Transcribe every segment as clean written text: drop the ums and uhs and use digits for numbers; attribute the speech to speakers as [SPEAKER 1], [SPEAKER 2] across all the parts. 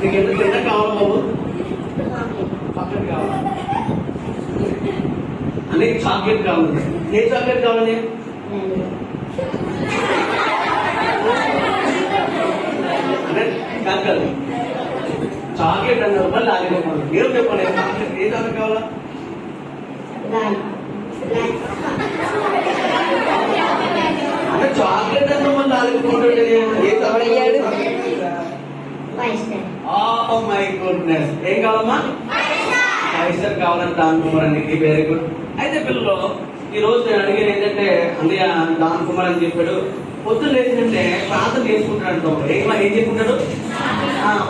[SPEAKER 1] నీకు ఎంత చిన్న కావాలి బాబు? చాక్లెట్ కావాలి. అనేక చాక్లెట్ కావాలి. ఏ చాక్లెట్ కావాలి? అంటే కాదు, చాక్లెట్ అన్నారు మళ్ళీ లాలిపాప్. ఏం చెప్పండి, చాక్లెట్ ఏ చాక్లెట్ కావాలా? అంటే చాక్లెట్ అన్న మళ్ళీ lollipop A chocolate? My goodness. ఏం కావాలమ్మా? పైసలు కావాలని దాన్ కుమార్ అండి. Very good. అయితే పిల్లలు ఈ రోజు నేను అడిగేది ఏంటంటే, అన్నయ్య దాన్ కుమార్ అని చెప్పాడు, పొద్దున్న లేచిందంటే ప్రార్థన చేసుకుంటాడు. ఏం చేసుకుంటాడు?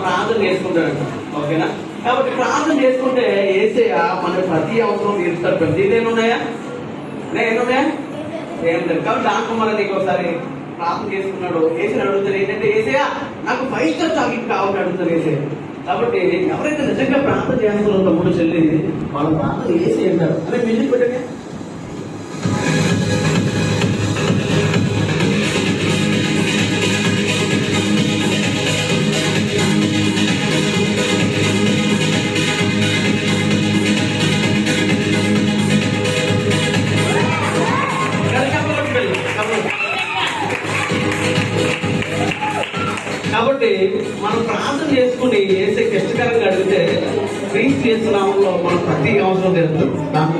[SPEAKER 1] ప్రార్థన చేసుకుంటాడు. ఓకేనా? కాబట్టి ప్రార్థన చేసుకుంటే ఏసయ్య మన ప్రతి అవసరం తీరుస్తాడు. ప్రతిదీ ఏమున్నాయా? ఏమున్నాయా? ఏం లేదు. కాబట్టి దాన్ కుమార్ నీకు ఒకసారి ప్రార్థన చేసుకున్నాడు. ఏసీని అడుగుతారు ఏంటంటే, ఏసయ్య నాకు 5 స్టార్ చాక్లెట్ కావాలని అడుగుతారు ఏసయ్య. కాబట్టి ఎవరైతే నిజంగా ప్రార్థన చేస్తున్నారో తమ్ముడు చెల్లి, వాళ్ళ ప్రార్థన ఏసీ అంటారు. అదే మ్యూజిక్ పెట్టండి. కాబట్టి మనం ప్రార్థన చేసుకుని ఏసే కష్టకరంగా అడిగితే క్రీస్తు చేస్తున్నాము మనం ప్రతి అవసరం తెలుస్తుంది. దాంతో